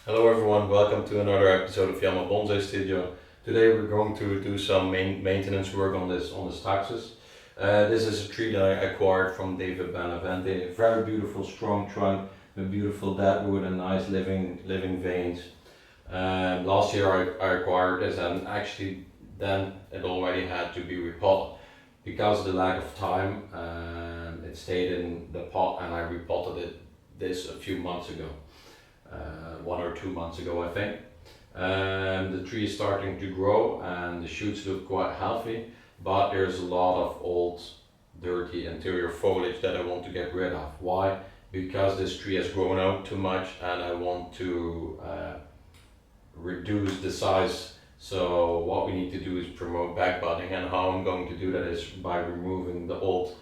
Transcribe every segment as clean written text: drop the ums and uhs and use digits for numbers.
Hello everyone, welcome to another episode of Yama Bonsai Studio. Today we're going to do some maintenance work on this taxus. This is a tree that I acquired from David Benavente. A very beautiful strong trunk, a beautiful deadwood and nice living veins. Last year I acquired this, and actually then it already had to be repotted. Because of the lack of time, it stayed in the pot and I repotted this a few months ago. 1 or 2 months ago, I think. The tree is starting to grow and the shoots look quite healthy, but there's a lot of old, dirty interior foliage that I want to get rid of. Why? Because this tree has grown out too much and I want to reduce the size. So what we need to do is promote back budding, and how I'm going to do that is by removing the old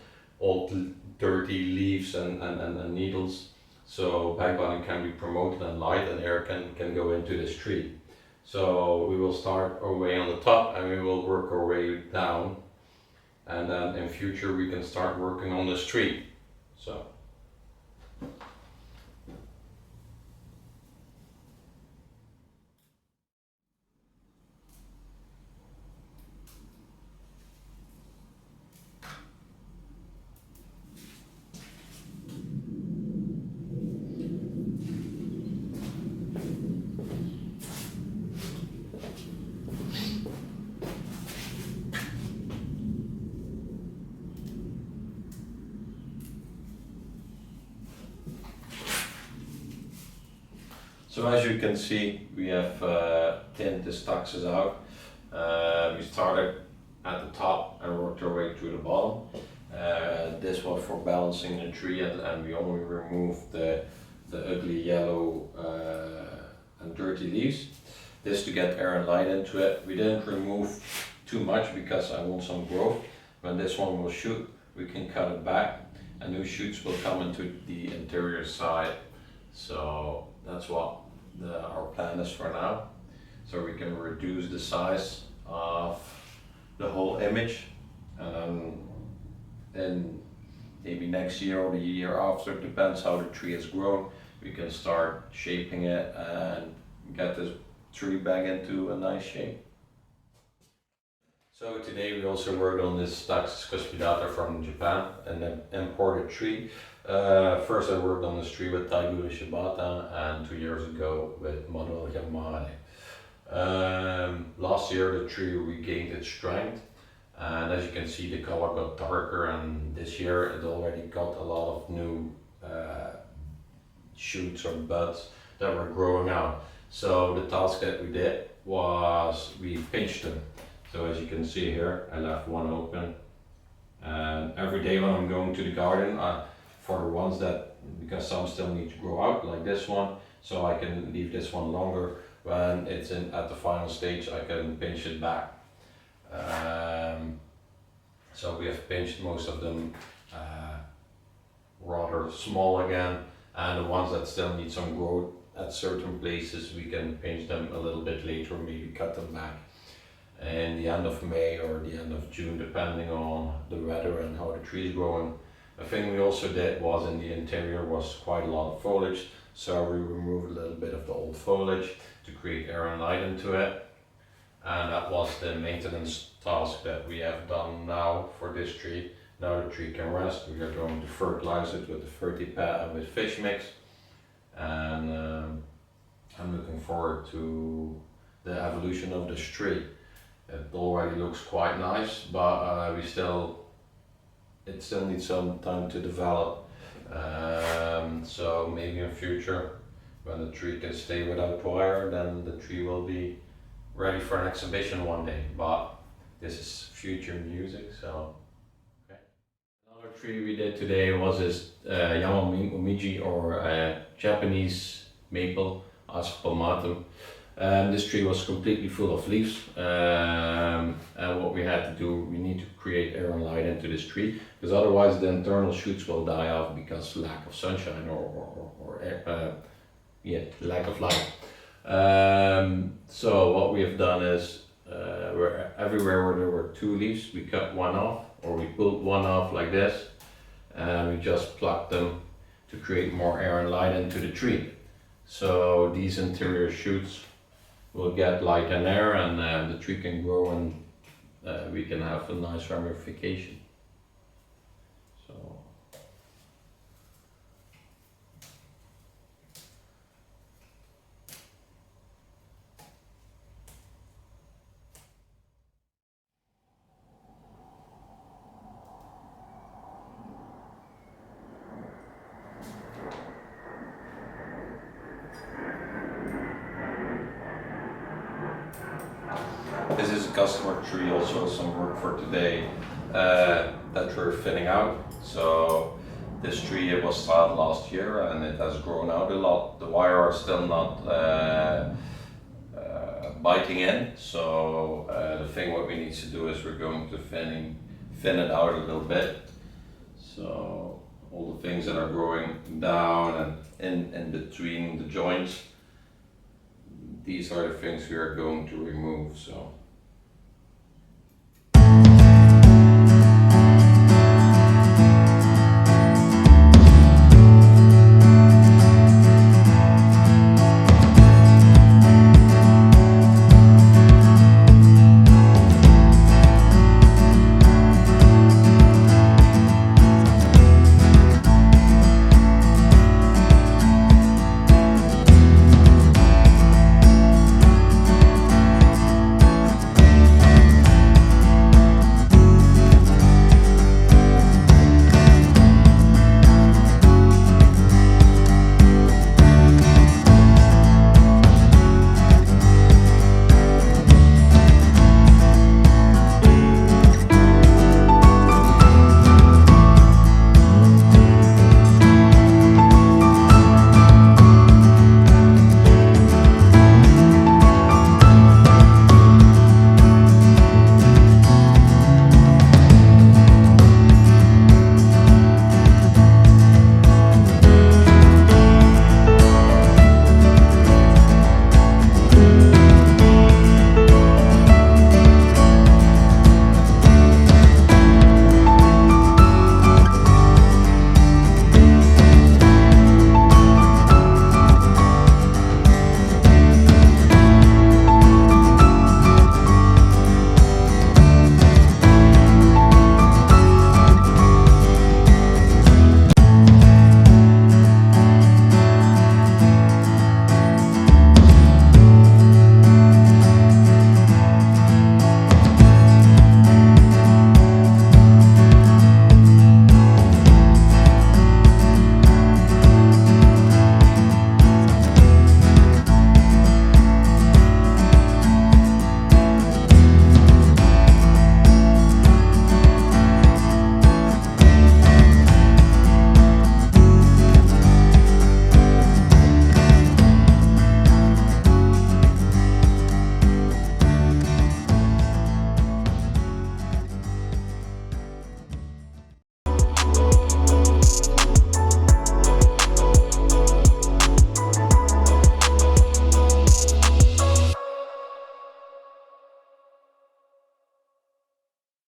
dirty leaves and needles. So back budding can be promoted and light and air can go into this tree. So we will start our way on the top and we will work our way down, and then in future we can start working on this tree. So So as you can see, we have thinned this taxus out. We started at the top and worked our way to the bottom. This was for balancing the tree, and we only removed the ugly yellow and dirty leaves. This to get air and light into it. We didn't remove too much because I want some growth. When this one will shoot, we can cut it back and new shoots will come into the interior side. So that's what our plan is for now. So we can reduce the size of the whole image, and then maybe next year or the year after, depends how the tree has grown, we can start shaping it and get this tree back into a nice shape. So today we also worked on this taxus cuspidata from Japan, an imported tree. First I worked on this tree with Taiguru Shibata, and 2 years ago with Manuel Yamane. Last year the tree regained its strength, and as you can see the color got darker, and this year it already got a lot of new shoots or buds that were growing out. So the task that we did was we pinched them. So as you can see here, I left one open, and every day when I'm going to the garden, for the ones that, because some still need to grow out, like this one, so I can leave this one longer. When it's at the final stage, I can pinch it back. So we have pinched most of them rather small again, and the ones that still need some growth at certain places, we can pinch them a little bit later, maybe cut them back in the end of May or the end of June, depending on the weather and how the tree is growing. A thing we also did was, in the interior was quite a lot of foliage, so we removed a little bit of the old foliage to create air and light into it. And that was the maintenance task that we have done now for this tree. Now the tree can rest. We are going to fertilize it with the fertipad and with fish mix, and I'm looking forward to the evolution of this tree. It already looks quite nice, but it still needs some time to develop. So maybe in future, when the tree can stay without wire, then the tree will be ready for an exhibition one day. But this is future music, so okay. Another tree we did today was this Yama momiji, or Japanese maple, Ascopomatum. This tree was completely full of leaves, and what we had to do, we need to create air and light into this tree, because otherwise the internal shoots will die off because lack of sunshine or lack of light. So what we have done is, everywhere where there were 2 leaves, we cut one off, or we pulled one off like this, and we just plucked them to create more air and light into the tree. So these interior shoots will get light and air, and the tree can grow, and we can have a nice ramification. So this is a customer tree, also some work for today that we're thinning out. So this tree, it was started last year and it has grown out a lot. The wire are still not biting in. So the thing what we need to do is we're going to thin it out a little bit. So all the things that are growing down and in between the joints, these are the things we are going to remove. So